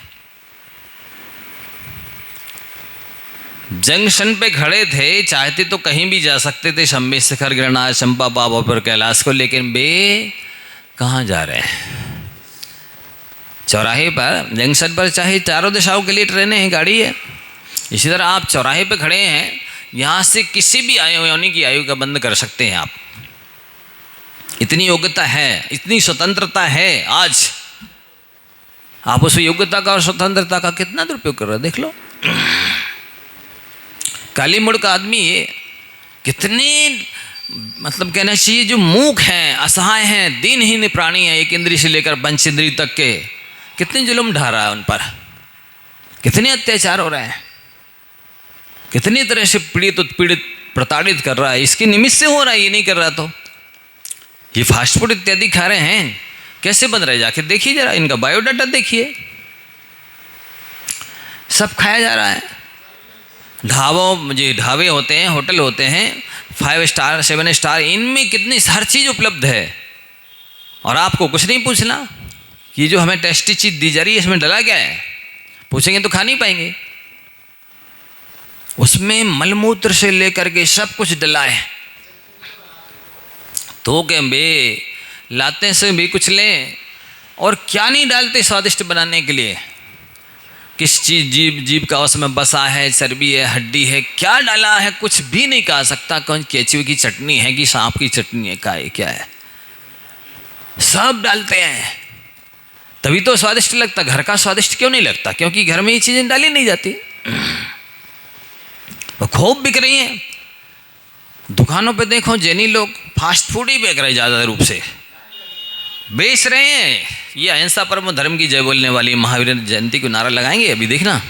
जंक्शन पे खड़े थे, चाहते तो कहीं भी जा सकते थे, शंभे शिखर गिरनार चंपा बाबा पर कैलाश को, लेकिन बे कहाँ जा रहे हैं? चौराहे पर, जंक्शन पर चाहे चारों दिशाओं के लिए ट्रेनें हैं, गाड़ी है, इसी तरह आप चौराहे पे खड़े हैं, यहाँ से किसी भी आयु योनि की आयु का बंद कर सकते हैं आप। इतनी योग्यता है, इतनी स्वतंत्रता है। आज आप उस योग्यता का और स्वतंत्रता का कितना दुरुपयोग कर रहे हो, देख लो। काली मुड़ का आदमी ये कितने, मतलब कहना चाहिए, जो मूक हैं, असहाय हैं, दीनहीन प्राणी हैं, एक इंद्रिय से लेकर पंच इंद्रिय तक के, कितने जुल्म ढा रहा है उन पर, कितने अत्याचार हो रहे हैं, कितनी तरह से पीड़ित उत्पीड़ित प्रताड़ित कर रहा है। इसके निमित्त से हो रहा है, ये नहीं कर रहा तो। ये फास्ट फूड इत्यादि खा रहे हैं, कैसे बन रहे, जाके देखिए जरा, इनका बायोडाटा देखिए, सब खाया जा रहा है। ढाबों, जो ढाबे होते हैं, होटल होते हैं, 5 स्टार 7 स्टार, इनमें कितनी हर चीज़ उपलब्ध है, और आपको कुछ नहीं पूछना कि जो हमें टेस्टी चीज़ दी जा रही है इसमें डला क्या है। पूछेंगे तो खा नहीं पाएंगे, उसमें मलमूत्र से लेकर के सब कुछ डला है। धो के बे लाते से भी कुछ लें, और क्या नहीं डालते स्वादिष्ट बनाने के लिए। किस चीज़ जीव का उसमें बसा है, चर्बी है, हड्डी है, क्या डाला है कुछ भी नहीं कहा सकता। कौन केचुए की चटनी है कि सांप की चटनी है, क्या है, सब डालते हैं, तभी तो स्वादिष्ट लगता। घर का स्वादिष्ट क्यों नहीं लगता? क्योंकि घर में ये चीज़ें डाली नहीं जाती। वो खूब बिक रही हैं दुकानों पे। देखो जैनी लोग फास्ट फूड ही बेच रहे हैं, ज़्यादा रूप से बेच रहे हैं। ये अहिंसा परमो धर्म की जय बोलने वाली महावीर जयंती को नारा लगाएंगे अभी देखना,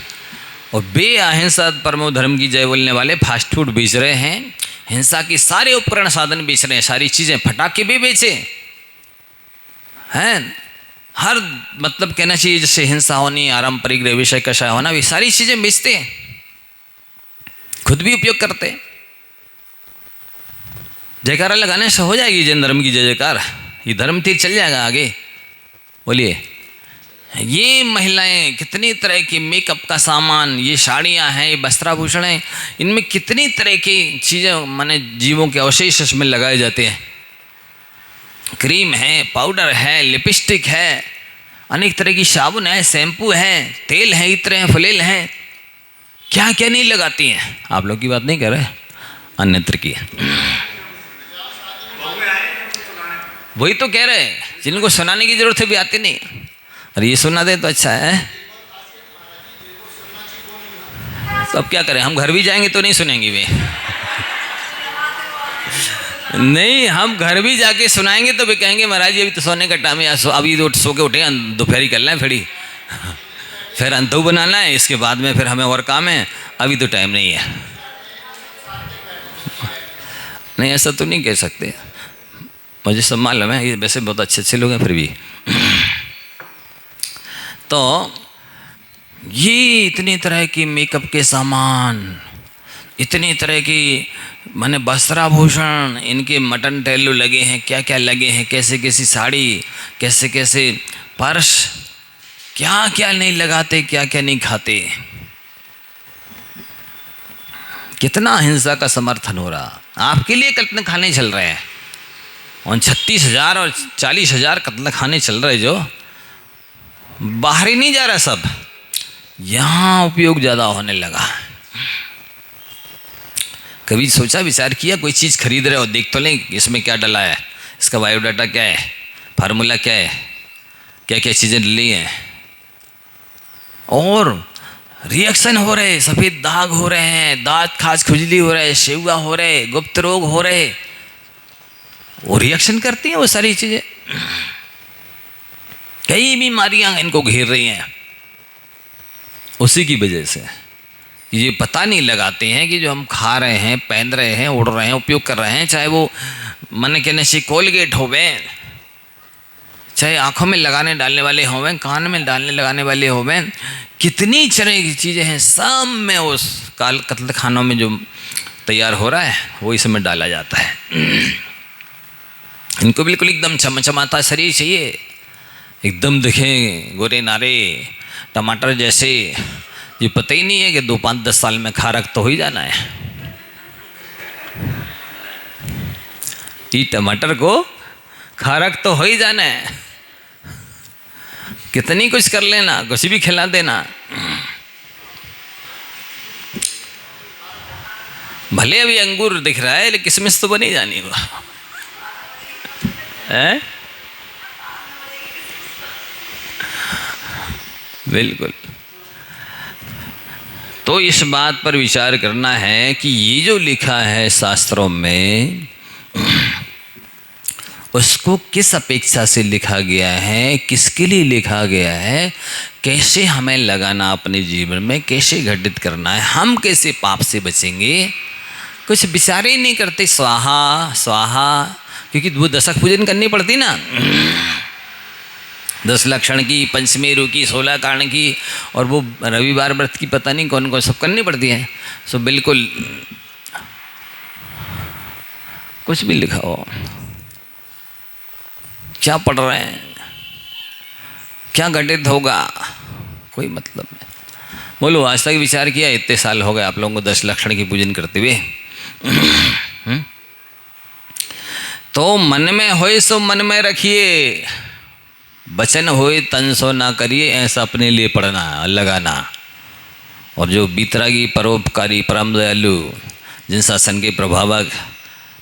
और बे अहिंसा परमो धर्म की जय बोलने वाले फास्ट फूड बेच रहे हैं, हिंसा की सारे उपकरण साधन बेच रहे हैं, सारी चीज़ें, फटाके भी बेचे हैं। हर मतलब कहना चाहिए जैसे हिंसा होनी, आरंपरिक विषय कषाय होना, भी सारी चीज़ें बेचते हैं, खुद भी उपयोग करते हैं। जयकारा लगाने से हो जाएगी जैन धर्म की जय जयकार, ये धर्म तीर चल जाएगा आगे। बोलिए, ये महिलाएं कितनी तरह की मेकअप का सामान, ये साड़ियाँ हैं, ये वस्त्राभूषण हैं, इनमें कितनी तरह की चीज़ें माने जीवों के अवशेष इसमें लगाए जाते हैं। क्रीम है, पाउडर है, लिपस्टिक है, अनेक तरह की साबुन है, शैम्पू है, तेल है, इत्र हैं, फुलेल हैं, क्या क्या नहीं लगाती हैं। आप लोग की बात नहीं कर रहे, अन्यत्र की। वही तो कह रहे हैं, जिनको सुनाने की जरूरत है भी आते नहीं, और ये सुना दे तो अच्छा है। तो अब क्या करें, हम घर भी जाएंगे तो नहीं सुनेंगे वे। नहीं, हम घर भी जाके सुनाएंगे तो भी कहेंगे महाराज जी अभी तो सोने का टाइम है, अभी तो सो के उठे, दोपहरी कर लें, फिर अंतु बनाना है, इसके बाद में फिर हमें और काम है, अभी तो टाइम नहीं है। नहीं, ऐसा तो नहीं कह सकते, मुझे सब मालूम है, ये वैसे बहुत अच्छे लोग हैं फिर भी। तो ये इतनी तरह की मेकअप के सामान, इतनी तरह की माने वस्त्राभूषण, इनके मटन टेलू लगे हैं, क्या क्या लगे हैं, कैसे कैसी साड़ी, कैसे कैसे पर्स, क्या क्या नहीं लगाते, क्या क्या नहीं खाते। कितना हिंसा का समर्थन हो रहा, आपके लिए कत्ल खाने चल रहे हैं, और 36,000 और 40,000 कत्ल खाने चल रहे, जो बाहर ही नहीं जा रहा, सब यहाँ उपयोग ज़्यादा होने लगा। कभी सोचा विचार किया, कोई चीज़ खरीद रहे हो, देख तो लें इसमें क्या डला है, इसका बायोडाटा क्या है, फार्मूला क्या है, क्या क्या चीज़ें डली हैं, और रिएक्शन हो रहे, सफ़ेद दाग हो रहे हैं, दांत खाज खुजली हो रहे, शेवा हो रहे, गुप्त रोग हो रहे, वो रिएक्शन करती हैं वो सारी चीज़ें। कई बीमारियां इनको घेर रही हैं उसी की वजह से। ये पता नहीं लगाते हैं कि जो हम खा रहे हैं, पहन रहे हैं, उड़ रहे हैं, उपयोग कर रहे हैं, चाहे वो मन कहने से कोलगेट होवे, चाहे आँखों में लगाने डालने वाले होवें, कान में डालने लगाने वाले होवें, कितनी तरह की चीज़ें हैं, सब में उस कत्ल खानों में जो तैयार हो रहा है वो इसमें डाला जाता है। इनको बिल्कुल एकदम चमचमाता शरीर चाहिए, एकदम दिखें गोरे नारे टमाटर जैसे। ये पता ही नहीं है कि 2, 5, 10 साल में खारक तो ही जाना है। ये टमाटर को खारक तो हो ही जाना है, कितनी कुछ कर लेना, कुछ भी खिला देना, भले अभी अंगूर दिख रहा है लेकिन किसमिस तो बनी जानी वो है। बिल्कुल। तो इस बात पर विचार करना है कि ये जो लिखा है शास्त्रों में, उसको किस अपेक्षा से लिखा गया है, किसके लिए लिखा गया है, कैसे हमें लगाना अपने जीवन में, कैसे घटित करना है, हम कैसे पाप से बचेंगे, कुछ विचार ही नहीं करते। स्वाहा स्वाहा, क्योंकि वो दशक पूजन करनी पड़ती ना, 10 लक्षण की, पंचमेरु की, 16 कारण की, और वो रविवार व्रत की पता नहीं कौन कौन सब करनी पड़ती है। सो बिल्कुल कुछ भी लिखा हो, क्या पढ़ रहे हैं, क्या घटित होगा, कोई मतलब नहीं। बोलो, आज तक विचार किया? इतने साल हो गए आप लोगों को 10 लक्षण की पूजन करते हुए। तो तो मन में होए सो मन में रखिए, वचन होए तन सो ना करिए, ऐसा अपने लिए पढ़ना लगाना। और जो बीतरागी, परोपकारी, परम दयालु, जिन शासन के प्रभावक,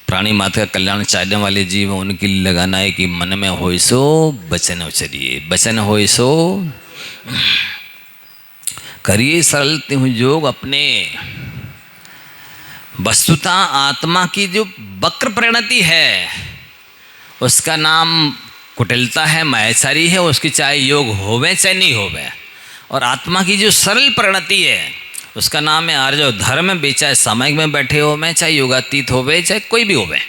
प्राणी मात्र का कल्याण चाहने वाले जीव, उनके लिए लगाना है कि मन में होए सो वचन उचरिए, वचन होए सो करिए सरल तिहु योग अपने। वस्तुतः आत्मा की जो वक्र परिणति है उसका नाम कुटिलता है, मायाचारी है, उसकी चाहे योग होवे चाहे नहीं होवे। और आत्मा की जो सरल परिणति है उसका नाम है आर्य धर्म, भी चाहे सामयिक में बैठे हो में, चाहे योगातीत होवे, चाहे कोई भी होवे।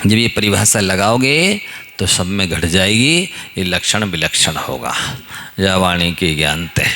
जब ये परिभाषा लगाओगे तो सब में घट जाएगी, ये लक्षण विलक्षण होगा। जय वाणी के ज्ञान ते।